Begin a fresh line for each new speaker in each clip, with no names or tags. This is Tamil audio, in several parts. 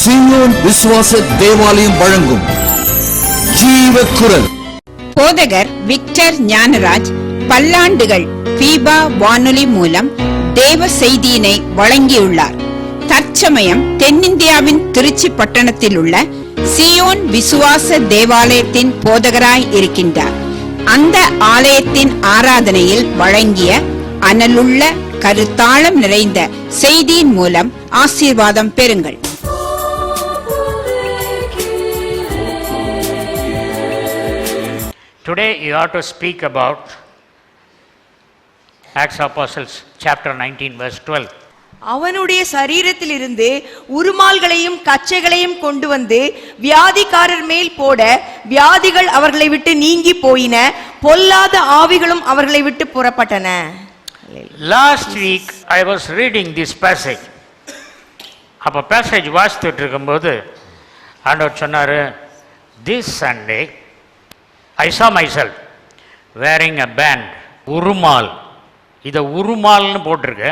சீயோன் விசுவாச தேவாலயம் வழங்கும் ஜீவ குரல்.
போதகர் விக்டர் ஞானராஜ் பல்லாண்டுகள் பீபா வானொலி மூலம் தேவ செய்தியினை வழங்கியுள்ளார். தற்சமயம் தென்னிந்தியாவின் திருச்சி பட்டணத்தில் உள்ள சீயோன் விசுவாச தேவாலயத்தின் போதகராய் இருக்கின்றார். அந்த ஆலயத்தின் ஆராதனையில் வழங்கிய அனலுள்ள கருத்தாளம் நிறைந்த செய்தியின் மூலம் ஆசீர்வாதம் பெறுங்கள்.
Today you have to speak about Acts of Apostles chapter 19 verse 12.
அவனுடைய சரீரத்திலிருந்து உருமால்களையும் கச்சைகளையும் கொண்டு வந்து வியாதிக்காரர் மேல் போட வியாதிகள் அவர்களை விட்டு நீங்கி போயின, பொல்லாத ஆவிகளும் அவர்களை விட்டு புறப்பட்டன.
Last week I was reading this passage. அப்ப passage வாசித்துட்டு இருக்கும்போது ஆண்டவர் சொன்னாரு, this Sunday I saw myself wearing a band. உருமால், இதை உருமால்னு போட்டிருக்கு.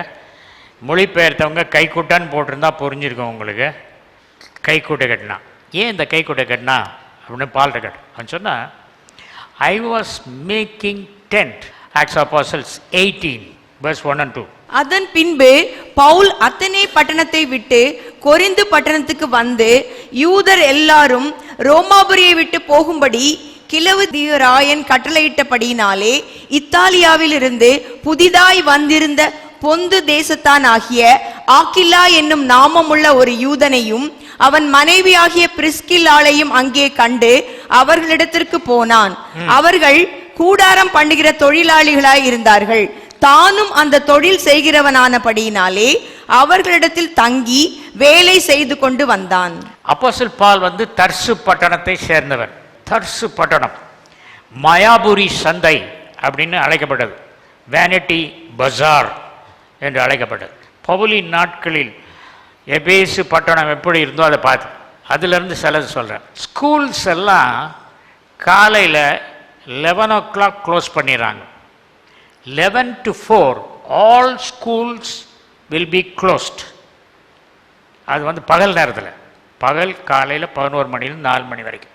மொழிபெயர்த்தவங்க கைக்குட்டான்னு போட்டிருந்தா புரிஞ்சிருக்கோம் உங்களுக்கு. கைக்குட்டை கட்டினா ஏன் இந்த கைக்குட்டை கட்டினா அப்படின்னு பால்ட்ட கட்டு அவன் சொன்னா, I was making tent. Acts of apostles 18 verse 1 and 2.
அதன் பின்பு பவுல் அத்தனே பட்டணத்தை விட்டு கொரிந்து பட்டணத்துக்கு வந்து யூதர் எல்லாரும் ரோமாபுரியை விட்டு போகும்படி கிலவுதியராயன் கட்டளையிட்டபடியினாலே இத்தாலியாவில் இருந்து புதிதாய் வந்திருந்த பொந்து தேசத்தான் ஆகிய ஆக்கில்லா என்னும் நாமமுள்ள ஒரு யூதனையும் அவன் மனைவியாகிய பிரிஸ்கில்லாளையும் அங்கே கண்டு அவர்களிடத்திற்கு போனான். அவர்கள் கூடாரம் பண்ணுகிற தொழிலாளிகளாய் இருந்தார்கள். தானும் அந்த தொழில் செய்கிறவனானபடியினாலே அவர்களிடத்தில் தங்கி வேலை செய்து கொண்டு வந்தான்.
அப்போஸ்தலன் பவுல் வந்து தர்சு பட்டணத்தை சேர்ந்தவர். தர்சு பட்டணம் மயாபுரி சந்தை அப்படின்னு அழைக்கப்பட்டது, வேனிட்டி பஜார் என்று அழைக்கப்பட்டது. பவுலின் நாட்களில் எபேசு பட்டணம் எப்படி இருந்தோ அதை பார்த்து அதிலிருந்து சிலது சொல்கிறேன். ஸ்கூல்ஸ் எல்லாம் காலையில் 11 o'clock க்ளோஸ் பண்ணிடுறாங்க. 11 to 4 all schools will be closed. அது வந்து பகல் நேரத்தில், பகல் காலையில் 11 மணிலேருந்து 4 மணி வரைக்கும்.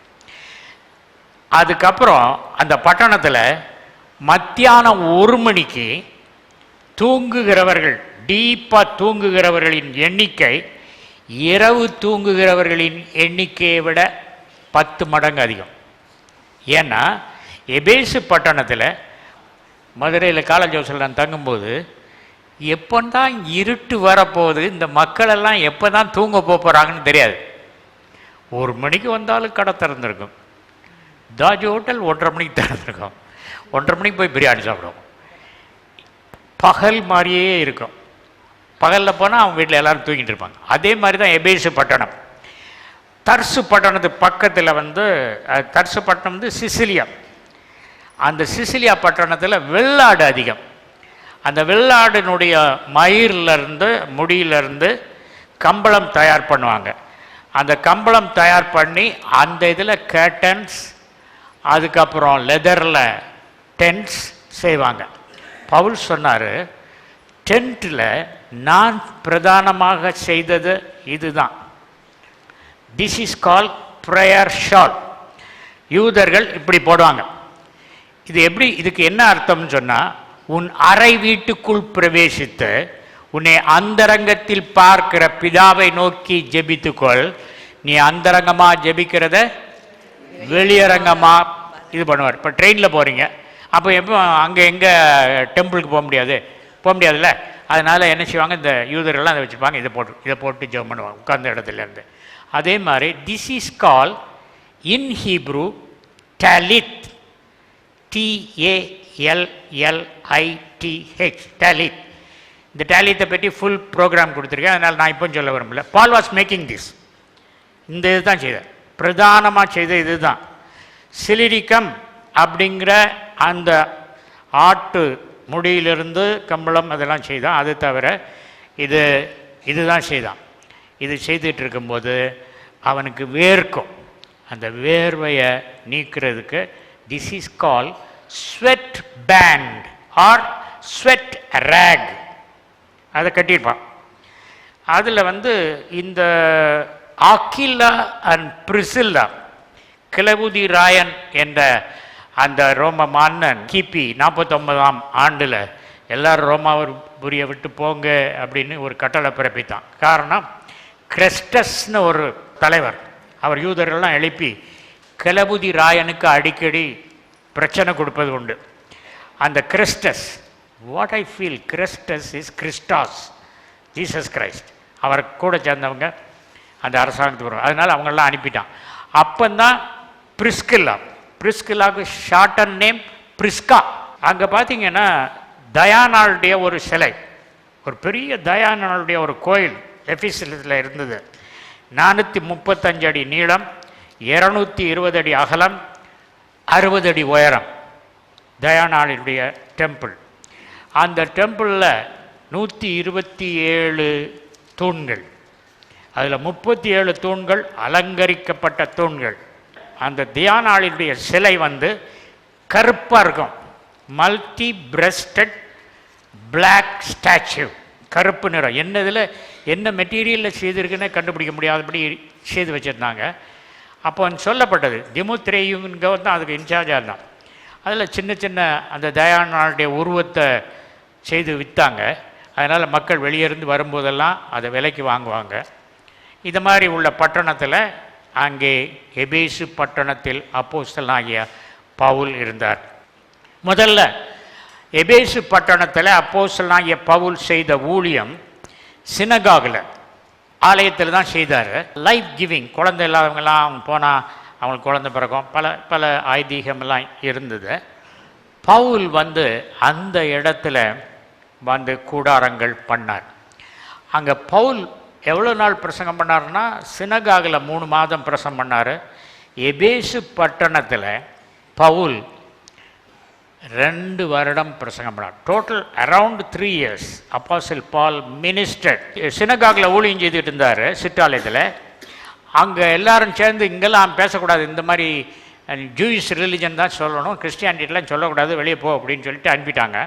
அதுக்கப்புறம் அந்த பட்டணத்தில் மத்தியானம் 1 மணிக்கு தூங்குகிறவர்கள், டீப்பாக தூங்குகிறவர்களின் எண்ணிக்கை இரவு தூங்குகிறவர்களின் எண்ணிக்கையை விட 10 மடங்கு அதிகம். ஏன்னா எபேசு பட்டணத்தில் மதுரையில் காலேஜ் ஹவுஸில் நான் தங்கும்போது எப்போ தான் இருட்டு வரப்போகுது, இந்த மக்களெல்லாம் எப்போ தான் தூங்க போகிறாங்கன்னு தெரியாது. 1 மணிக்கு வந்தாலும் கடை திறந்துருக்கும். தாஜ் ஹோட்டல் 1:30 மணிக்கு திறந்துருக்கும். 1:30 மணிக்கு போய் பிரியாணி சாப்பிடுவோம். பகல் மாதிரியே இருக்கும். பகலில் போனால் அவங்க வீட்டில் எல்லோரும் தூங்கிட்டு இருப்பாங்க. அதே மாதிரி தான் எபேசு பட்டணம். தர்சு பட்டணத்து பக்கத்தில் வந்து தர்சு பட்டணம் வந்து சிசிலியா. அந்த சிசிலியா பட்டணத்தில் வெள்ளாடு அதிகம். அந்த வெள்ளாடினுடைய மயிரிலிருந்து முடியிலிருந்து கம்பளம் தயார் பண்ணுவாங்க. அந்த கம்பளம் தயார் பண்ணி அந்த இதில் கேட்டன்ஸ், அதுக்கப்புறம் லெதரில் டென்ட்ஸ் செய்வாங்க. பவுல் சொன்னார், டென்ட்டில் நான் பிரதானமாக செய்தது இதுதான். This is call prayer shawl. யூதர்கள் இப்படி போடுவாங்க. இது எப்படி, இதுக்கு என்ன அர்த்தம்னு சொன்னால், உன் அறை வீட்டுக்குள் பிரவேசித்து உன்னை அந்தரங்கத்தில் பார்க்கிற பிதாவை நோக்கி ஜெபித்துக்கொள். நீ அந்தரங்கமாக ஜெபிக்கிறத வெளியரங்கமாக இது பண்ணுவார். இப்போ ட்ரெயினில் போகிறீங்க, அப்போ எப்போ அங்கே எங்கே டெம்பிளுக்கு போக முடியாதுல்ல. அதனால் என்ன செய்வாங்க, இந்த யூதர்கள்லாம் அதை வச்சுருப்பாங்க. இதை போட்டு ஜெபம் பண்ணுவாங்க உட்கார்ந்த இடத்துலேருந்து. அதே மாதிரி this is call in Hebrew tallith, TALLITH, tallith. இந்த டேலித்தை பற்றி ஃபுல் ப்ரோக்ராம் கொடுத்துருக்கேன், அதனால் நான் இப்போ சொல்ல விரும்பல. பால் வாஸ் மேக்கிங் திஸ். இந்த இது தான் செய்த, பிரதானமாக செய்த இது தான். சிலிரிக்கம் அப்படிங்கிற அந்த ஆட்டு முடியிலிருந்து கம்பளம் அதெல்லாம் செய்தான். அது தவிர இதுதான் செய்தான். இது செய்துட்டு இருக்கும்போது அவனுக்கு வேர்க்கும். அந்த வேர்வையை நீக்கிறதுக்கு this is call sweat band or sweat rag. அதை கட்டியிருப்பான். அதில் வந்து இந்த ஆக்கில்லா அண்ட் பிரிசில்லா, கிளவுதி ராயன் என்ற அந்த ரோம மன்னன் கிபி 49ஆம் ஆண்டில் எல்லாரும் ரோமாபுரியை விட்டு போங்க அப்படின்னு ஒரு கட்டளை பிறப்பித்தான். காரணம், கிறிஸ்டஸ்னு ஒரு தலைவர், அவர் யூதர்கள்லாம் எழுப்பி கிளவுதி ராயனுக்கு அடிக்கடி பிரச்சனை கொடுப்பது உண்டு. அந்த Christus, what I feel Christus is Christos, Jesus Christ, அவர் கூட சேர்ந்தவங்க அந்த அரசாங்கத்துக்கு வரும். அதனால் அவங்கெல்லாம் அனுப்பிட்டான். அப்போந்தான் பிரிஸ்கில்லாவுக்கு ஷார்டன் நேம் பிரிஸ்கா. அங்கே பார்த்தீங்கன்னா தயானாளுடைய ஒரு சிலை, ஒரு பெரிய தயானாளுடைய ஒரு கோயில் எஃபிசத்தில் இருந்தது. 435 அடி நீளம், 220 அடி அகலம், 60 அடி உயரம் தயானாளுடைய டெம்பிள். அந்த டெம்பிளில் 127 தூண்கள், அதில் 37 தூண்கள் அலங்கரிக்கப்பட்ட தூண்கள். அந்த தியானாளுடைய சிலை கருப்பாக இருக்கும், மல்டி பிரஸ்டட் பிளாக் ஸ்டாச்சு, கருப்பு நிறம். என்னதில் என்ன மெட்டீரியலில் செய்திருக்குன்னு கண்டுபிடிக்க முடியாதபடி செய்து வச்சுருந்தாங்க. அப்போ சொல்லப்பட்டது, திமுத்திரேயுங்க தான் அதுக்கு இன்சார்ஜாக இருந்தான். அதில் சின்ன சின்ன அந்த தயானாளுடைய உருவத்தை செய்து விற்றாங்க. அதனால் மக்கள் வெளியிருந்து வரும்போதெல்லாம் அதை விலைக்கு வாங்குவாங்க. இது மாதிரி உள்ள பட்டணத்தில், அங்கே எபேசு பட்டணத்தில் அப்போஸ்தலனாகிய பவுல் இருந்தார். முதல்ல எபேசு பட்டணத்தில் அப்போஸ்தலனாகிய பவுல் செய்த ஊழியம் சினகாகில், ஆலயத்தில் தான் செய்தார். லைஃப் கிவிங், குழந்தை இல்லாதவங்கெல்லாம் அவங்க போனால் அவங்களுக்கு குழந்தை பிறக்கும், பல பல ஐதீகமெல்லாம் இருந்தது. பவுல் அந்த இடத்துல கூடாரங்கள் பண்ணார். அங்கே பவுல் எவ்வளோ நாள் பிரசங்கம் பண்ணார்னா, சினகாகில் 3 மாதம் பிரசங்கம் பண்ணார். எபேசு பட்டணத்தில் பவுல் 2 வருடம் பிரசங்கம் பண்ணார். டோட்டல் அரவுண்ட் 3 years அப்போஸ்தலன் பால் மினிஸ்டர். சினகாகில் ஊழியம் செய்துட்டு இருந்தார் சிற்றாலயத்தில். அங்கே எல்லாரும் சேர்ந்து, இங்கெல்லாம் பேசக்கூடாது, இந்த மாதிரி ஜூயிஷ் ரிலிஜன் தான் சொல்லணும், கிறிஸ்டியானிட்டிலாம் சொல்லக்கூடாது, வெளியே போ அப்படின்னு சொல்லிட்டு அனுப்பிட்டாங்க.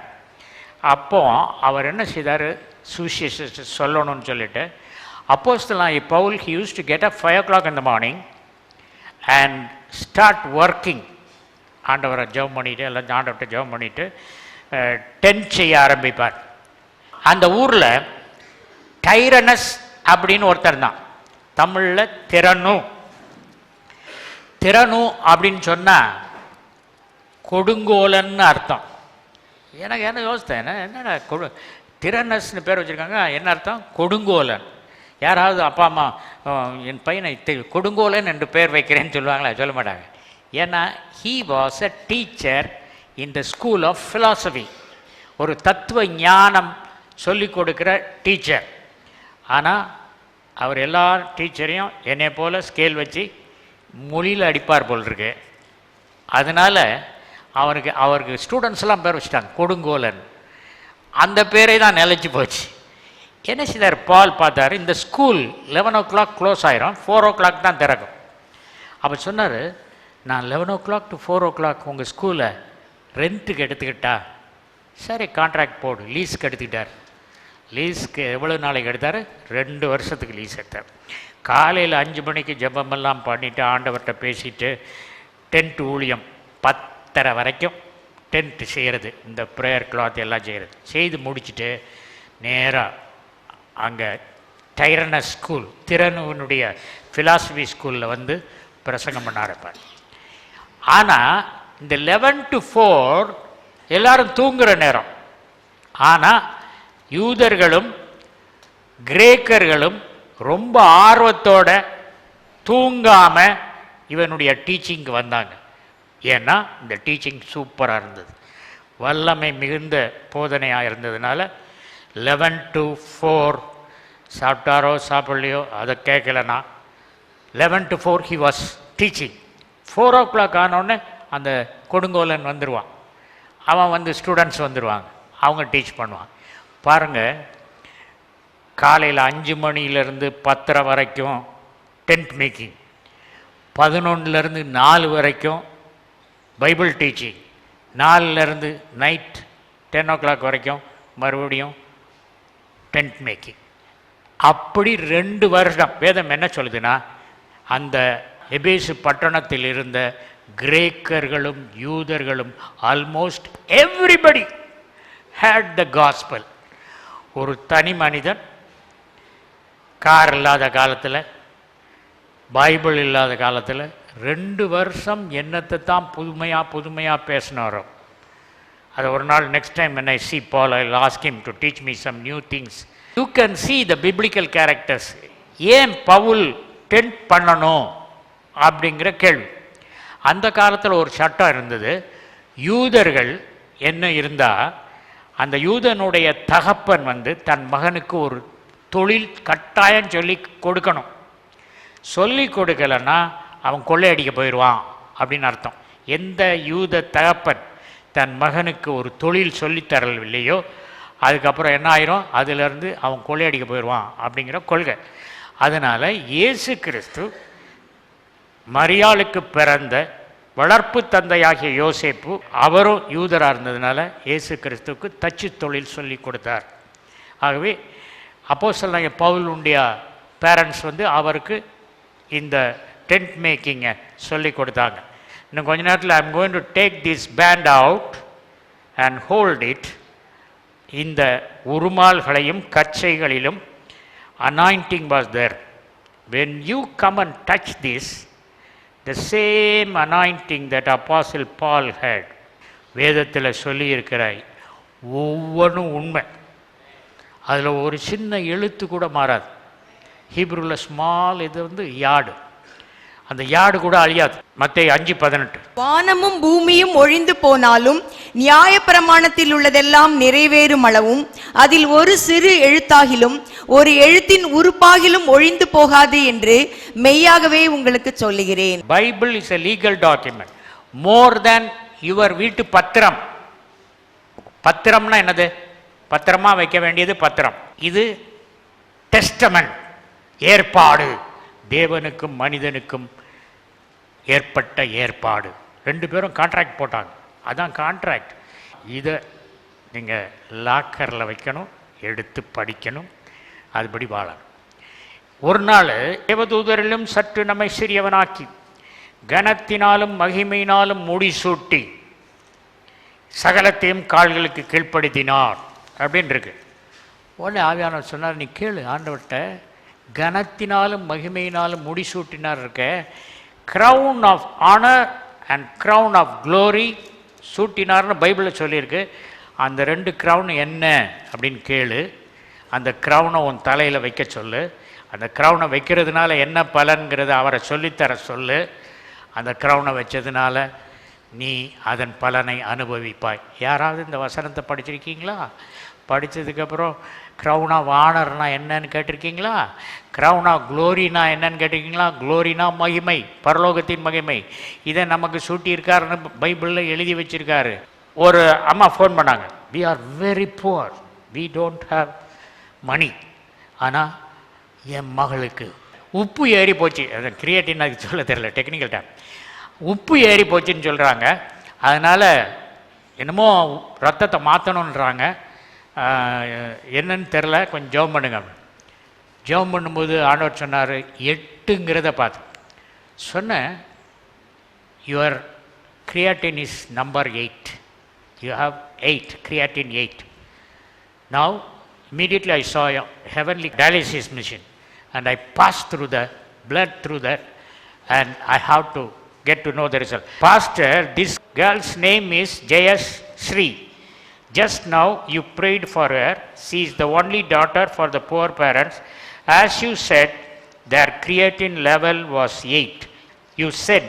அப்போது அவர் என்ன செய்தார், சுவிசேஷத்தை சொல்லணும்னு சொல்லிட்டு அப்போஸ்தலனாகிய Pavul, he used to get up 5 o'clock in the morning and start working. ஆண்டவரை ஜெபம் பண்ணிவிட்டு, எல்லாம் ஆண்டவர்கிட்ட ஜெபம் பண்ணிவிட்டு டென்ட் செய்ய ஆரம்பிப்பார். அந்த ஊரில் டைரனஸ் அப்படின்னு ஒருத்தர் தான், தமிழில் திறனு. திறனு அப்படின்னு சொன்னால் கொடுங்கோலன்னு அர்த்தம். எனக்கு என்ன யோசித்தேன், என்னடா திறனஸ்னு பேர் வச்சுருக்காங்க, என்ன அர்த்தம்? கொடுங்கோலன். யாராவது அப்பா அம்மா என் பையனை கொடுங்கோலன் என்று பேர் வைக்கிறேன்னு சொல்லுவாங்களா? சொல்ல மாட்டாங்க. ஏன்னா he was a teacher in the school of philosophy, ஒரு தத்துவ ஞானம் சொல்லிக் கொடுக்குற டீச்சர். ஆனால் அவர் எல்லா டீச்சரையும் என்னை போல் ஸ்கேல் வச்சு மொழியில் அடிப்பார் போல் இருக்கு. அதனால் அவருக்கு ஸ்டூடெண்ட்ஸ்லாம் பேர் வச்சுட்டாங்க கொடுங்கோலன். அந்த பேரை தான் நிலைச்சி போச்சு. என்ன செய்தார், பால் பார்த்தார், இந்த ஸ்கூல் 11 o'clock க்ளோஸ் ஆயிரும், 4 o'clock தான் திறக்கும். அப்போ சொன்னார், நான் 11 o'clock to 4 o'clock உங்கள் ஸ்கூலை ரெண்ட்டுக்கு எடுத்துக்கிட்டா? சரி, கான்ட்ராக்ட் போடு. லீஸுக்கு எடுத்துக்கிட்டார். லீஸுக்கு எவ்வளோ நாளைக்கு எடுத்தார்? 2 வருஷத்துக்கு லீஸ் எடுத்தார். காலையில் 5 மணிக்கு ஜெபமெல்லாம் பண்ணிவிட்டு ஆண்டவர்கிட்ட பேசிட்டு டென்ட் ஊழியம் 10:30 வரைக்கும் டென்ட் செய்கிறது, இந்த ப்ரேயர் கிளாத் எல்லாம் செய்கிறது. செய்து முடிச்சுட்டு நேராக அங்கே டைரனஸ் ஸ்கூல், திறனுடைய ஃபிலாசபி ஸ்கூலில் பிரசங்கம் பண்ண ஆரம்பிப்பார். ஆனால் இந்த 11 to 4 எல்லாரும் தூங்குகிற நேரம். ஆனால் யூதர்களும் கிரேக்கர்களும் ரொம்ப ஆர்வத்தோட தூங்காமல் இவனுடைய டீச்சிங்க்கு வந்தாங்க. ஏன்னா இந்த டீச்சிங் சூப்பராக இருந்தது, வல்லமை மிகுந்த போதனையாக இருந்ததுனால 11 to 4 சாப்பிட்டாரோ சாப்பிட்லையோ அதை கேட்கலன்னா 11 to 4 he was teaching. 4 o'clock ஆனோடனே அந்த கொடுங்கோலன் வந்துடுவான், அவன் ஸ்டூடெண்ட்ஸ் வந்துடுவாங்க, அவங்க டீச் பண்ணுவான். பாருங்கள், காலையில் 5 மணிலேருந்து 10:30 வரைக்கும் டென்ட் மேக்கிங், 11லேருந்து 4 வரைக்கும் பைபிள் டீச்சிங், 4லேருந்து நைட் 10 o'clock வரைக்கும் மறுபடியும் டென்ட் மேக்கிங். அப்படி 2 வருஷம் வேதம் என்ன சொல்லுதுன்னா, அந்த எபேசு பட்டணத்தில் இருந்த கிரேக்கர்களும் யூதர்களும் almost everybody hate the gospel. ஒரு தனி மனிதன் கார் இல்லாத காலத்தில், பைபிள் இல்லாத காலத்தில் 2 வருஷம் என்னத்தை தான் புதுமையாக பேசினாரோ. அது ஒரு நாள் next time when I see Paul, I'll ask him to teach me some new things. You can see the biblical characters. ஏன் பவுல் டென்ட் பண்ணணும் அப்படிங்கிற கேள்வி. அந்த காலத்தில் ஒரு சட்டம் இருந்தது. யூதர்கள் என்ன இருந்தால், அந்த யூதனுடைய தகப்பன் தன் மகனுக்கு ஒரு தொழில் கட்டாயம் சொல்லி கொடுக்கணும். சொல்லி கொடுக்கலன்னா அவன் கொள்ளையடிக்க போயிடுவான் அப்படின்னு அர்த்தம். எந்த யூத தகப்பன் தன் மகனுக்கு ஒரு தொழில் சொல்லித்தரவில்லையோ அதுக்கப்புறம் என்ன ஆயிரும், அதிலிருந்து அவன் கொள்ளையடிக்க போயிடுவான் அப்படிங்கிற கொள்கை. அதனால் இயேசு கிறிஸ்து மரியாளுக்கு பிறந்த வளர்ப்பு தந்தையாகிய யோசேப்பு, அவரும் யூதராக இருந்ததுனால இயேசு கிறிஸ்துவுக்கு தச்சு தொழில் சொல்லி கொடுத்தார். ஆகவே அப்போஸ்தலனாகிய பவுலுடைய பேரண்ட்ஸ் அவருக்கு இந்த டென்ட் மேக்கிங்கை சொல்லி கொடுத்தாங்க. இன்னும் கொஞ்ச நேரத்தில் I'm going to take this band out and hold it. இந்த உருமால்களையும் கச்சைகளிலும் anointing was there. When you come and touch this, the same anointing that Apostle Paul had. வேதத்தில் சொல்லியிருக்கிற ஒவ்வொன்றும் உண்மை. அதில் ஒரு சின்ன எழுத்து கூட மாறாது. ஹீப்ரூவில் ஸ்மால் இது யாடு, அந்த யாடு கூட அழியாது. மத்தேயு 5:18.
வானமும் பூமியும் ஒழிந்து போனாலும் நியாயப்பிரமாணத்தில் உள்ளதெல்லாம் நிறைவேறும் அளவும் அதில் ஒரு சிறு எழுத்தாகிலும் ஒரு எழுத்தின் உறுப்பாகிலும் ஒழிந்து போகாது என்று மெய்யாகவே உங்களுக்கு சொல்லுகிறேன்.
Bible is a legal document more than your வீட்டு பத்திரம். பத்திரம்னா என்னது? பத்திரமா வைக்க வேண்டியது பத்திரம். இது டெஸ்டமெண்ட், ஏற்பாடு, தேவனுக்கும் மனிதனுக்கும் ஏற்பட்ட ஏற்பாடு. 2 பேரும் கான்ட்ராக்ட் போட்டாங்க. அதான் கான்ட்ராக்ட். இதை நீங்கள் லாக்கரில் வைக்கணும், எடுத்து படிக்கணும், அதுபடி வாழணும். ஒரு நாள் தேவதூதரிலும் சற்று நம்மை சிறியவனாக்கி கனத்தினாலும் மகிமையினாலும் முடிசூட்டி சகலத்தையும் கால்களுக்கு கீழ்ப்படுத்தினார் அப்படின்னு இருக்கு. உடனே ஆவியானவர் சொன்னார், நீ கேளு ஆண்டவர்கிட்ட, கனத்தினாலும் மகிமையினாலும் முடிசூட்டினார் இருக்க, crown of honour and crown of glory சூட்டினார்னு பைபிளில் சொல்லியிருக்கு. அந்த 2 க்ரௌன் என்ன அப்படின்னு கேளு. அந்த க்ரௌனை உன் தலையில் வைக்க சொல்லு. அந்த க்ரௌனை வைக்கிறதுனால என்ன பலன்கிறத அவரை சொல்லித்தர சொல்லு. அந்த க்ரௌனை வச்சதுனால நீ அதன் பலனை அனுபவிப்பாய். யாராவது இந்த வசனத்தை படிச்சிருக்கீங்களா? படித்ததுக்கப்புறம் க்ரௌன் ஆஃப் ஆனர்னா என்னன்னு கேட்டிருக்கீங்களா? க்ரௌன் ஆஃப் க்ளோரினா என்னன்னு கேட்டிருக்கீங்களா? க்ளோரினா மகிமை, பரலோகத்தின் மகிமை. இதை நமக்கு சூட்டியிருக்காருன்னு பைபிளில் எழுதி வச்சிருக்காரு. ஒரு அம்மா ஃபோன் பண்ணாங்க, we are very poor, we don't have money, ஆனால் என் மகளுக்கு உப்பு ஏறி போச்சு. அது கிரியேட்டின் அதுக்கு சொல்ல தெரியல, டெக்னிக்கல் டைம். உப்பு ஏறி போச்சுன்னு சொல்கிறாங்க. அதனால் என்னமோ ரத்தத்தை மாற்றணுன்றாங்க. என்னன்னு தெரில, கொஞ்சம் ஜெபம் பண்ணுங்க. ஜெபம் பண்ணும்போது ஆண்டவர் சொன்னார் 8ங்கிறத பார்த்து சொன்னேன், your creatine is number 8. You have 8, creatine 8. Now, immediately I saw a heavenly dialysis machine and I passed through the blood through that and I have to get to know the result. Pastor, this girl's name is Jayas Sri. Just now you prayed for her. She is the only daughter for the poor parents. As you said, their creatine level was 8. You said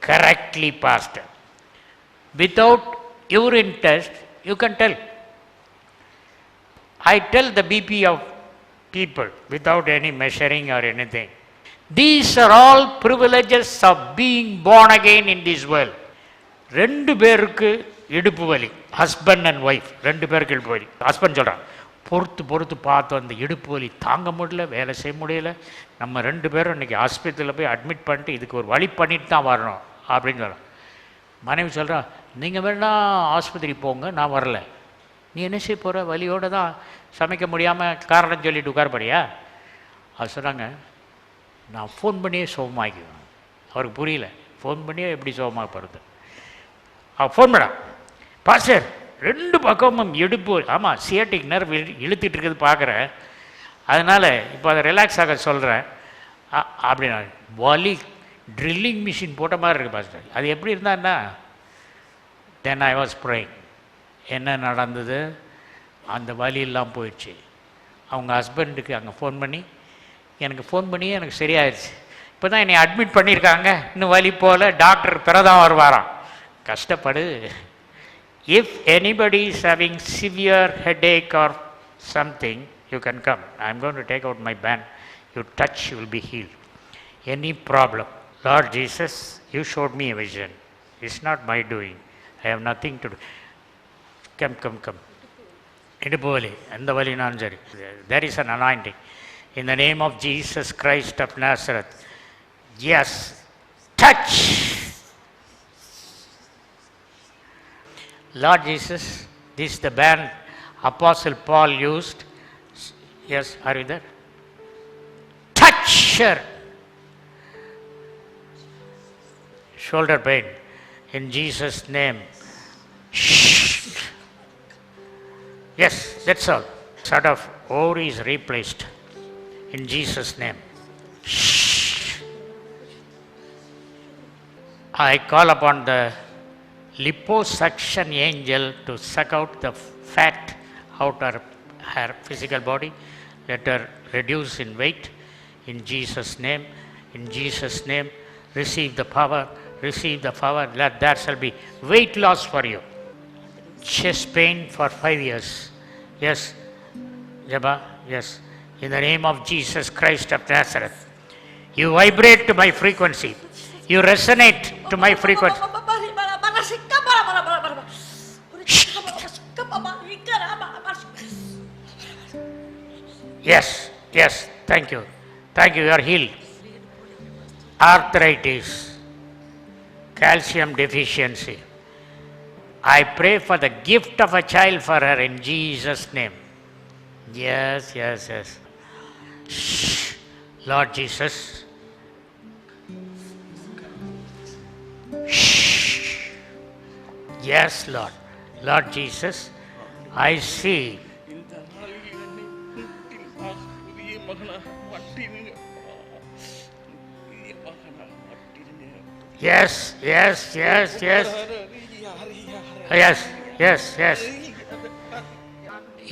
correctly, Pastor. Without urine test, you can tell. I tell the BP of people without any measuring or anything. These are all privileges of being born again in this world. 2 பேருக்கு இடுப்பு வலி, ஹஸ்பண்ட் அண்ட் ஒய்ஃப் 2 பேருக்கு இடுப்பு வலி. ஹஸ்பண்ட் சொல்கிறான், பொறுத்து பார்த்து அந்த இடுப்பு வலி தாங்க முடியல, வேலை செய்ய முடியல, நம்ம 2 பேரும் இன்றைக்கி ஆஸ்பத்திரியில் போய் அட்மிட் பண்ணிட்டு இதுக்கு ஒரு வழி பண்ணிட்டு தான் வரணும் அப்படின்னு சொல்கிறான். மனைவி சொல்கிறா, நீங்கள் வேணால் ஆஸ்பத்திரி போங்க, நான் வரல. நீ என்ன செய்ய போகிற? வலியோடு தான் சமைக்க முடியாமல் காரணம் சொல்லிட்டு உட்காரப்படியா? அது சொன்னாங்க, நான் ஃபோன் பண்ணியே சுகமாக்கிக்குவேன். அவருக்கு புரியல, ஃபோன் பண்ணியே எப்படி சுகமாக போகிறது. ஃபோன் பண்ண பாஸ்டர் 2 பக்கமும் இடுப்பு, ஆமாம் சியாட்டிக் நர்வ் இழுத்துட்டு இருக்குது பார்க்குறேன், அதனால் இப்போ அதை ரிலாக்ஸ் ஆக சொல்கிறேன் அப்படின்னா. வலி ட்ரில்லிங் மிஷின் போட்ட மாதிரி இருக்குது பாஸ்டர். அது எப்படி இருந்தான்னா, தென் ஐ வாஸ் ப்ரேயிங். என்ன நடந்தது, அந்த வலியெல்லாம் போயிடுச்சு. அவங்க ஹஸ்பண்டுக்கு அங்கே ஃபோன் பண்ணி, எனக்கு ஃபோன் பண்ணி எனக்கு சரியாயிடுச்சு. இப்போ தான் என்னை அட்மிட் பண்ணியிருக்காங்க, இன்னும் வலி போல், டாக்டர் பிறதான் வருவாராம். கஷ்டப்படு. If anybody is having severe headache or something, you can come. I am going to take out my band. You touch, you will be healed. Any problem, Lord Jesus, you showed me a vision. It's not my doing. I have nothing to do. Come come come. இடுப்பு வலி, எந்த வலினாலும் சரி, there is an anointing in the name of Jesus Christ of Nazareth. Yes, touch. Lord Jesus, this is the band Apostle Paul used. Yes, are you there? Touch her. Shoulder pain, in Jesus' name. Yes, that's all. Sort of ovary is replaced in Jesus' name. I call upon the liposuction angel to suck out the fat out of her physical body. Let her reduce in weight in Jesus' name. In Jesus' name, receive the power. Receive the power. Let there shall be weight loss for you. Chest pain for 5 years. Yes, Jabba, yes. In the name of Jesus Christ of Nazareth, you vibrate to my frequency. You resonate to my frequency. Yes, yes, thank you. Thank you, you are healed. Arthritis, calcium deficiency. I pray for the gift of a child for her in Jesus' name. Yes, yes, yes. Shh. Lord Jesus. Shh. Yes, Lord. Lord Jesus, I see. Yes, yes, yes, yes. Yes, yes, yes.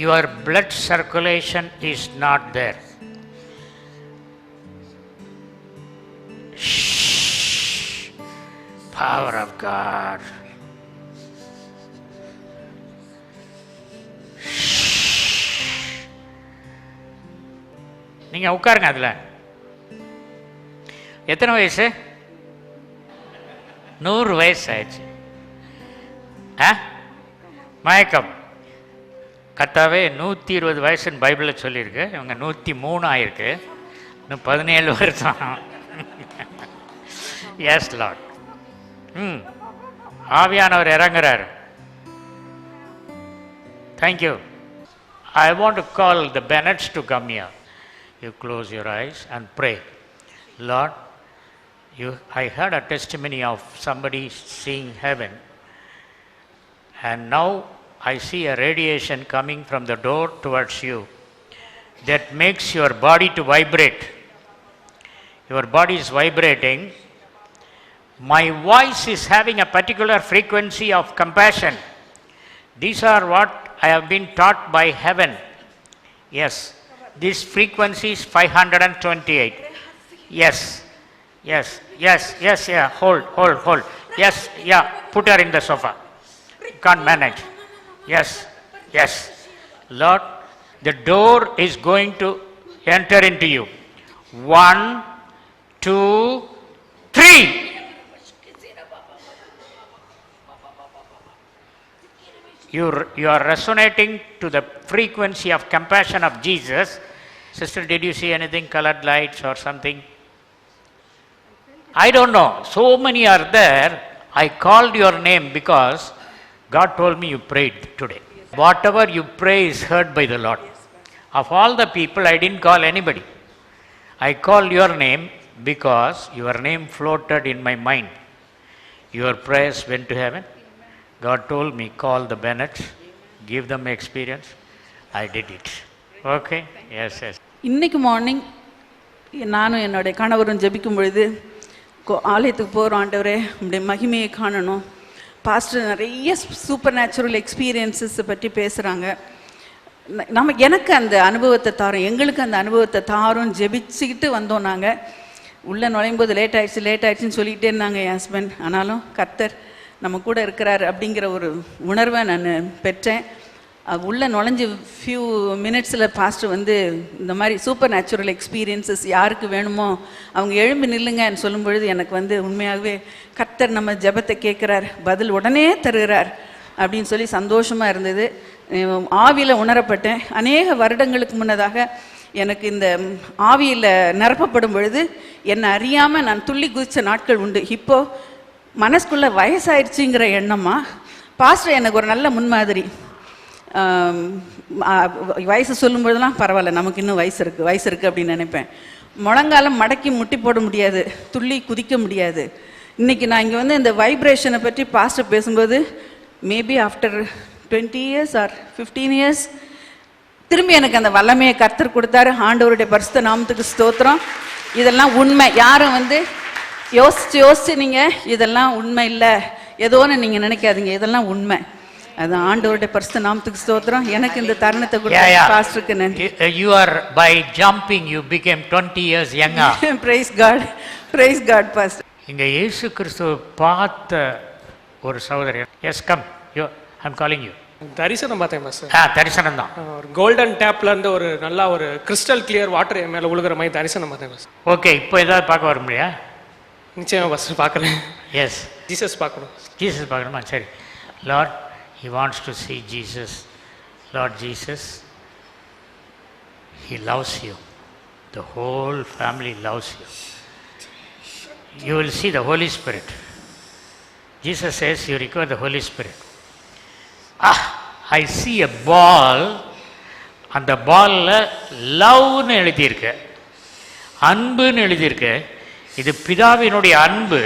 Your blood circulation is not there. Shh. Power of God. நீங்க உட்காருங்க. அதுல எத்தனை வயசு? 100 வயசு ஆயிடுச்சு. மயக்கம். கத்தாவே 120 வயசுன்னு பைபிளில் சொல்லியிருக்கு. இவங்க 103 ஆயிருக்கு. இன்னும் 17 வருஷம். Yes lord. ஆவியானவர் இறங்குறார். Thank you. I want to call the Bennetts to come here. You close your eyes and pray. Lord, I heard a testimony of somebody seeing heaven, and now I see a radiation coming from the door towards you that makes your body to vibrate. Your body is vibrating. My voice is having a particular frequency of compassion. These are what I have been taught by heaven. Yes, this frequency is 528. Yes, yes, yes, yes, yeah, hold. Yes, yeah, put her in the sofa. Can't manage. Yes, yes. Lord, the door is going to enter into you. 1, 2, 3. You are resonating to the frequency of compassion of Jesus. Sister, did you see anything, colored lights or something? I don't know. So many are there. I called your name because God told me you prayed today. Whatever you pray is heard by the Lord. Of all the people, I didn't call anybody. I called your name because your name floated in my mind. Your prayers went to heaven. God told me, call the Bennetts, give them experience. I did it. Okay? Yes, yes.
இன்னைக்கு மார்னிங் நானும் என்னுடைய கணவரும் ஜெபிக்கும் பொழுது ஆலயத்துக்கு போகிறோம், ஆண்டவரே உங்களுடைய மகிமையை காணணும். பாஸ்டர் நிறைய சூப்பர் நேச்சுரல் எக்ஸ்பீரியன்ஸஸ் பற்றி பேசுகிறாங்க. எனக்கு அந்த அனுபவத்தை தாரும், எங்களுக்கு அந்த அனுபவத்தை தாரும் ஜெபிச்சுக்கிட்டு வந்தோம். நாங்கள் உள்ளே நுழையும் போது லேட் ஆயிடுச்சுன்னு சொல்லிக்கிட்டே இருந்தாங்க என் ஹஸ்பண்ட். ஆனாலும் கர்த்தர் நம்ம கூட இருக்கிறார் அப்படிங்கிற ஒரு உணர்வை நான் பெற்றேன். உள்ளே நுழைஞ்சு ஃபியூ மினிட்ஸில் பாஸ்டர் வந்து இந்த மாதிரி சூப்பர் நேச்சுரல் எக்ஸ்பீரியன்ஸஸ் யாருக்கு வேணுமோ அவங்க எழும்பி நில்லுங்கன்னு சொல்லும் பொழுது எனக்கு வந்து உண்மையாகவே கர்த்தர் நம்ம ஜெபத்தை கேட்குறார், பதில் உடனே தருகிறார் அப்படின்னு சொல்லி சந்தோஷமாக இருந்தது. ஆவியில் உணரப்பட்டேன். அநேக வருடங்களுக்கு முன்னதாக எனக்கு இந்த ஆவியில் நிரப்பப்படும் பொழுது என்னை அறியாமல் நான் துள்ளி குதித்த நாட்கள் உண்டு. இப்போது மனசுக்குள்ளே வயசாயிடுச்சுங்கிற எண்ணமா பாஸ்டர் எனக்கு ஒரு நல்ல முன்மாதிரி. வயசு சொல்லும்பொழுதுலாம் பரவாயில்ல, நமக்கு இன்னும் வயசு இருக்குது அப்படின்னு நினைப்பேன். முழங்காலம் மடக்கி முட்டி போட முடியாது, துள்ளி குதிக்க முடியாது. இன்றைக்கி நான் இங்கே வந்து இந்த வைப்ரேஷனை பற்றி பாஸ்டர் பேசும்போது maybe after 20 years or 15 years திரும்பி எனக்கு அந்த வல்லமையை கர்த்தர் கொடுத்தாரு. ஆண்டவருடைய பரிசுத்த நாமத்துக்கு ஸ்தோத்திரம். இதெல்லாம் உண்மை. யாரும் வந்து யோசிச்சு நீங்கள் இதெல்லாம் உண்மை இல்லை ஏதோன்னு நீங்கள் நினைக்காதீங்க, இதெல்லாம் உண்மை. அது ஆண்டவருடைய பரிசுத்த நாமத்துக்கு ஸ்தோத்திரம். எனக்கு இந்த தருணத்தை கொடுத்த பாஸ்டருக்கு நன்றி.
You are by jumping you became 20 years younger.
Praise God pastor.
இங்க இயேசு கிறிஸ்துவை பார்த்த ஒரு சகோதரர். Yes, come. I'm calling you.
தரிசனம் பார்த்தேன் பாஸ்டர்.
தரிசனம் தான்.
ஒரு கோல்டன் டேப்ல இருந்து ஒரு நல்ல ஒரு கிறிஸ்டல் கிளியர் வாட்டர் என் மேல உழுகிற மாதிரி தரிசனம் பார்த்தேன் பாஸ்டர்.
ஓகே, இப்போ ஏதாவது பார்க்க வர முடியா?
நிச்சயமா பாஸ்டர் பார்க்குறேன்.
எஸ்,
ஜீசஸ் பார்க்கணும்.
ஜீசஸ் பார்க்கணுமா? சரி. Lord, he wants to see Jesus. Lord Jesus, he loves you. The whole family loves you. You will see the Holy Spirit. Jesus says you require the Holy Spirit. I see a ball. அந்த பாலில் லவ்னு எழுதியிருக்கு, அன்புன்னு எழுதியிருக்கு. இது பிதாவினுடைய அன்பு.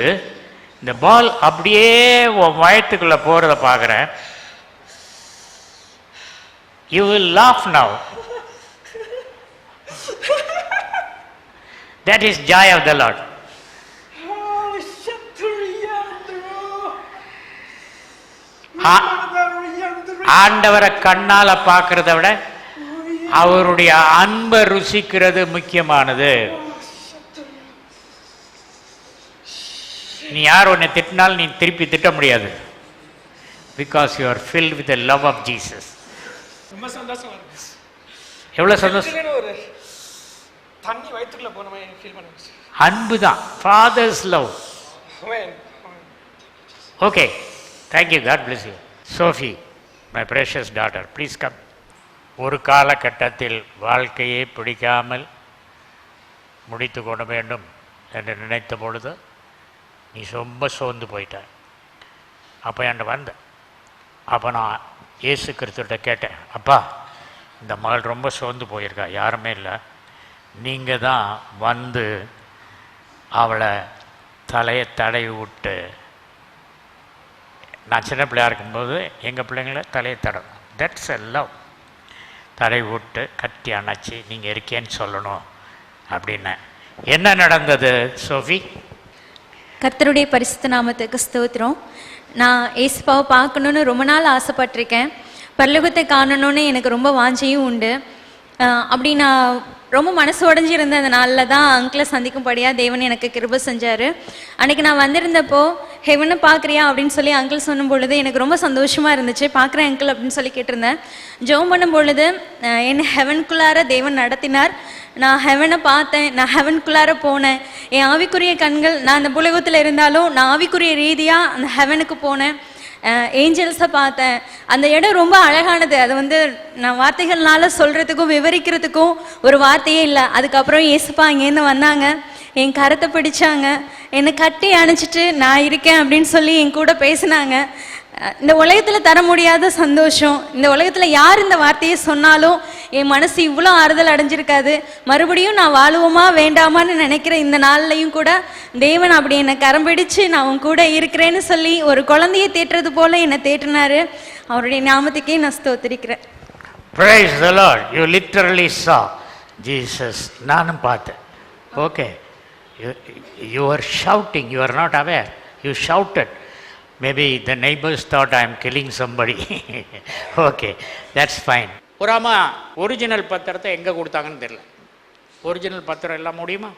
இந்த பால் அப்படியே வயத்துக்குள்ளே போகிறத பார்க்குறேன். You will laugh now. That is joy of the Lord. ஆண்டவரை கண்ணால பார்க்கறத விட அவருடைய அன்பை ருசிக்கிறது முக்கியமானது. நீ யார் உன்னை திட்டினாலும் நீ திருப்பி திட்ட முடியாது. Because you are filled with the love of Jesus.
ரொம்ப சந்தோஷம்.
எவ்வளவு சந்தோஷம்.
ஒரு தண்ணி வயித்துக்குள்ள போன மாதிரி ஃபீல் பண்ணுவேன்.
அன்பு தான், father's love. Okay, thank you. God bless you. Sophie, my precious daughter, please come. ஒரு காலகட்டத்தில் வாழ்க்கையே பிடிக்காமல் முடித்து கொள்ள வேண்டும் என்று நினைத்த பொழுது நீ ரொம்ப சோர்ந்து போயிட்ட. அப்போ என்கிட்ட வந்த. அப்போ நான் இயேசு கிறிஸ்துவிட்ட கேட்டேன், அப்பா இந்த மகள் ரொம்ப சோர்ந்து போயிருக்கா, யாருமே இல்லை, நீங்கள் தான் வந்து அவளை தலையை தடவி விட்டு. நான் சின்ன பிள்ளையாக இருக்கும்போது எங்கள் பிள்ளைங்கள தலையை தடவும். That's a love. தடவி விட்டு கட்டி அணைச்சி நீங்கள் இருக்கேன்னு சொல்லணும் அப்படின்னு. என்ன நடந்தது சோஃபி?
கர்த்தருடைய பரிசுத்த நாமத்துக்கு ஸ்தோத்திரம். நான் ஏசுப்பாவை பார்க்கணுன்னு ரொம்ப நாள் ஆசைப்பட்டிருக்கேன். பரலோகத்தை காணணுன்னு எனக்கு ரொம்ப வாஞ்சையும் உண்டு. அப்படி நான் ரொம்ப மனசு உடஞ்சி இருந்த அந்த நாளில் தான் அங்கிளை சந்திக்கும்படியாக தேவன் எனக்கு கிருபை செஞ்சார். அன்றைக்கி நான் வந்திருந்தப்போ ஹெவனை பார்க்குறியா அப்படின்னு சொல்லி அங்கிள் சொன்னும் பொழுது எனக்கு ரொம்ப சந்தோஷமாக இருந்துச்சு. பார்க்குறேன் அங்கிள் அப்படின்னு சொல்லி கேட்டிருந்தேன். ஜெபம் பண்ணும் பொழுது என்னை ஹெவனுக்குள்ளார தேவன் நடத்தினார். நான் ஹெவனை பார்த்தேன், நான் ஹெவனுக்குள்ளார போனேன். என் ஆவிக்குரிய கண்கள், நான் அந்த புலகத்தில் இருந்தாலும் நான் ஆவிக்குரிய ரீதியாக அந்த ஹெவனுக்கு போனேன். ஏஞ்சல்ஸை பார்த்தேன். அந்த இடம் ரொம்ப அழகானது. அது வந்து நான் வார்த்தைகள்னால சொல்கிறதுக்கும் விவரிக்கிறதுக்கும் ஒரு வார்த்தையே இல்லை. அதுக்கப்புறம் ஏசுப்பா இங்கேருந்து வந்தாங்க, என் கரத்தை பிடிச்சாங்க, என்னை கட்டி அணைச்சிட்டு நான் இருக்கேன் அப்படின்னு சொல்லி என் கூட பேசினாங்க. இந்த உலகத்தில் தர முடியாத சந்தோஷம். இந்த உலகத்தில் யார் இந்த வார்த்தையை சொன்னாலும் என் மனசு இவ்வளோ ஆறுதல் அடைஞ்சிருக்காது. மறுபடியும் நான் வாழுவோமா வேண்டாமான்னு நினைக்கிற இந்த நாள்லையும் கூட தேவன் அப்படி என்னை கரம் பிடிச்சு நான் உன் கூட இருக்கிறேன்னு சொல்லி ஒரு குழந்தைய தேற்றுறது போல என்னை தேற்றினாரு. அவருடைய நாமத்துக்கே நான் ஸ்தோத்திரிக்கிறேன்.
Praise the Lord. You literally saw Jesus. நானும் பார்த்தேன். Okay. You were shouting. You are not aware. You shouted. Maybe the neighbors thought I am killing somebody. Okay. That's fine. ஒரு அம்மா ஒரிஜினல் பத்திரத்தை எங்கே கொடுத்தாங்கன்னு தெரியல. ஒரிஜினல் பத்திரம் எல்லாம் முடியுமா?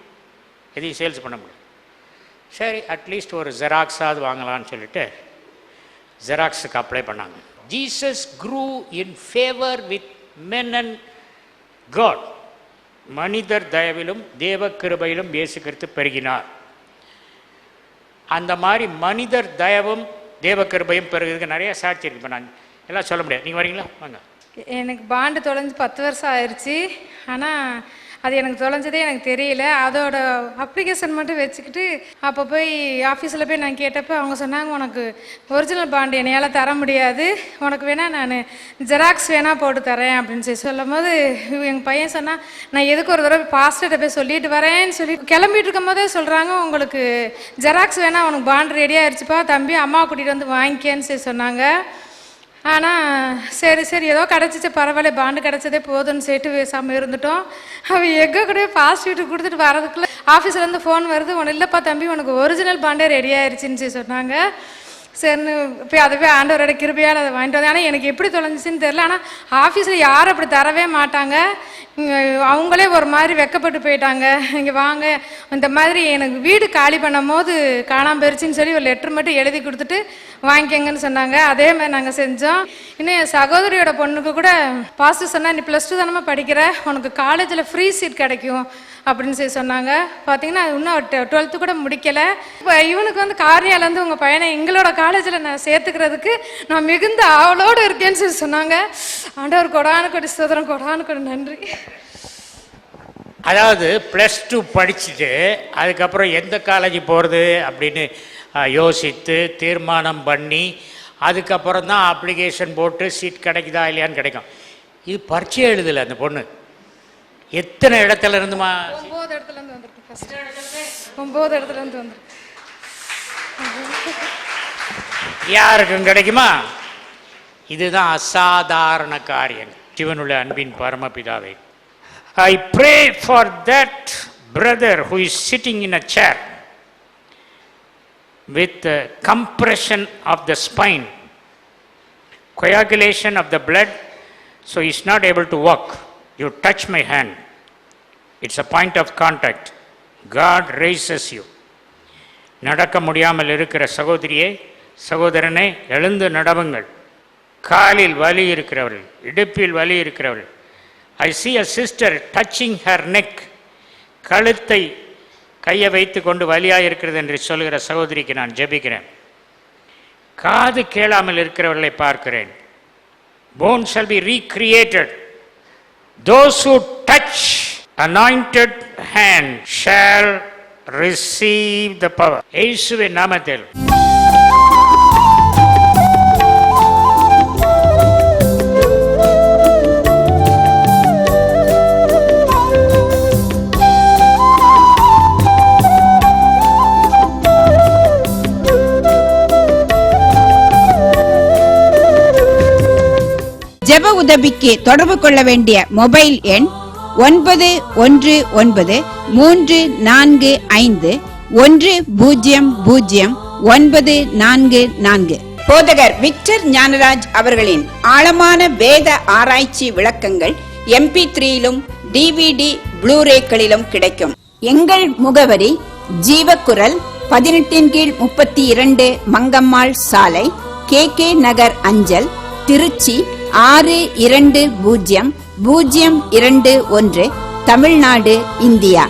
எதையும் சேல்ஸ் பண்ண முடியும். சரி, அட்லீஸ்ட் ஒரு ஜெராக்ஸாவது வாங்கலான்னு சொல்லிட்டு ஜெராக்ஸுக்கு அப்ளை பண்ணாங்க. Jesus grew in favor with men and God. மனிதர் தயவிலும் தேவ கிருபையிலும் இயேசு கிறிஸ்து பெருகினார். அந்த மாதிரி மனிதர் தயவும் தேவ கிருபையும் பெருகிறதுக்கு நிறைய சாட்சி இருக்கு. இப்போ நான் எல்லாம் சொல்ல முடியாது. நீங்கள் வரீங்களா? வாங்க.
எனக்கு பாண்டு தொலைஞ்சு 10 வருஷம் ஆயிடுச்சு. ஆனால் அது எனக்கு தொலைஞ்சதே எனக்கு தெரியல. அதோட அப்ளிகேஷன் மட்டும் வச்சுக்கிட்டு அப்போ போய் ஆஃபீஸில் போய் நான் கேட்டப்போ அவங்க சொன்னாங்க, உனக்கு ஒரிஜினல் பாண்டு என்னையால் தர முடியாது, உனக்கு வேணால் நான் ஜெராக்ஸ் வேணால் போட்டு தரேன் அப்படின்னு சொல்லி சொல்லும் போது எங்கள் பையன் சொன்னால், நான் எதுக்கு ஒரு தடவை பாஸ்டர்கிட்ட போய் சொல்லிட்டு வரேன்னு சொல்லி கிளம்பிட்டு இருக்கும் போதே சொல்கிறாங்க, உங்களுக்கு ஜெராக்ஸ் வேணால் உனக்கு பாண்டு ரெடி ஆயிடுச்சுப்பா தம்பி, அம்மா கூட்டிகிட்டு வந்து வாங்கிக்கேன்னு சொல்லி சொன்னாங்க. ஆனால் சரி ஏதோ கிடச்சிச்சு, பரவாயில்ல பாண்டு கிடச்சதே போதும்னு சொல்லிட்டு பேசாமல் இருந்துட்டோம். அவன் எங்கே கூட பாஸ்ட் வீட்டுக்கு கொடுத்துட்டு வரதுக்குள்ளே ஆஃபீஸ்லேருந்து ஃபோன் வருது, உனக்கு இல்லைப்பா தம்பி உனக்கு ஒரிஜினல் பாண்டே ரெடி ஆயிடுச்சின்னு சொல்லி சொன்னாங்க. சரின்னு போய் அதை போய் ஆண்டவரோட கிருபையால் அதை வாங்கிட்டு வந்தேன். ஆனால் எனக்கு எப்படி தொலைஞ்சிச்சின்னு தெரில. ஆனால் ஆஃபீஸில் யாரும் அப்படி தரவே மாட்டாங்க. அவங்களே ஒரு மாதிரி வெக்கப்பட்டு போயிட்டாங்க. இங்கே வாங்க, இந்த மாதிரி எனக்கு வீடு காலி பண்ணும் போது காணாமல் போயிடுச்சின்னு சொல்லி ஒரு லெட்டர் மட்டும் எழுதி கொடுத்துட்டு வாங்கிக்கங்கன்னு சொன்னாங்க. அதே மாதிரி நாங்கள் செஞ்சோம். இன்னும் என் சகோதரியோட பொண்ணுக்கு கூட பாஸ்டர் சொன்னால், நீ +2 தானே படிக்கிற, உனக்கு காலேஜில் ஃப்ரீ சீட் கிடைக்கும் அப்படின்னு சொல்லி சொன்னாங்க. பார்த்தீங்கன்னா இன்னும் 12th கூட முடிக்கலை. இப்போ இவனுக்கு வந்து காரியாலேருந்து உங்கள் பையனை எங்களோட காலேஜில் நான் சேர்த்துக்கிறதுக்கு நான் மிகுந்த ஆவலோடு இருக்கேன்னு சொல்லி சொன்னாங்க. ஆண்டவர் கொடானு கொடி சோதரம், கொடானு கொடி நன்றி.
அதாவது +2 படிச்சுட்டு அதுக்கப்புறம் எந்த காலேஜ் போகிறது அப்படின்னு யோசித்து தீர்மானம் பண்ணி அதுக்கப்புறம் தான் அப்ளிகேஷன் போட்டு சீட் கிடைக்குதா இல்லையான்னு கிடைக்கும். இது பரீட்சை எழுதலை அந்த பொண்ணு. எத்தனை இடத்துல இருந்துமா?
9 இடத்துல இருந்து வந்திருக்கு. ஃபர்ஸ்ட் 9 இடத்துல இருந்து வந்திருக்கு.
யாருக்கும் கிடைக்குமா? இதுதான் அசாதாரண காரியம். சிவனுள்ள அன்பின் பரமபிதாவே, I pray for that brother who is sitting in a chair with compression of the spine, coagulation of the blood, so he is not able to walk. You touch my hand. It's a point of contact. God raises you. நடக்க முடியாமல் இருக்கிற சகோதரியே, சகோதரனே, எழுந்து நடவுங்கள். காலில் வலி இருக்கிறவர்கள், இடுப்பில் வலி இருக்கிறவர்கள். I see a sister touching her neck. கழுத்தை கையை வைத்து கொண்டு வலியாக இருக்கிறது என்று சொல்கிற சகோதரிக்கு நான் ஜெபிக்கிறேன். காது கேளாமல் இருக்கிறவர்களை பார்க்கிறேன். Bones shall be recreated. Those who touch anointed hand shall receive the power. இயேசுவின் நாமத்தில்
ஜெப உதவிக்கு தொடர்பு கொள்ள வேண்டிய மொபைல் எண் 919345100944. போதகர் விக்டர் ஞானராஜ் அவர்களின் ஆழமான வேத ஆராய்ச்சி விளக்கங்கள் MP3யிலும் DVD ப்ளூரேக்களிலும் கிடைக்கும். எங்கள் முகவரி ஜீவக்குரல் 18/32 மங்கம்மாள் சாலை, KK நகர் அஞ்சல், திருச்சி 620021, தமிழ்நாடு, இந்தியா.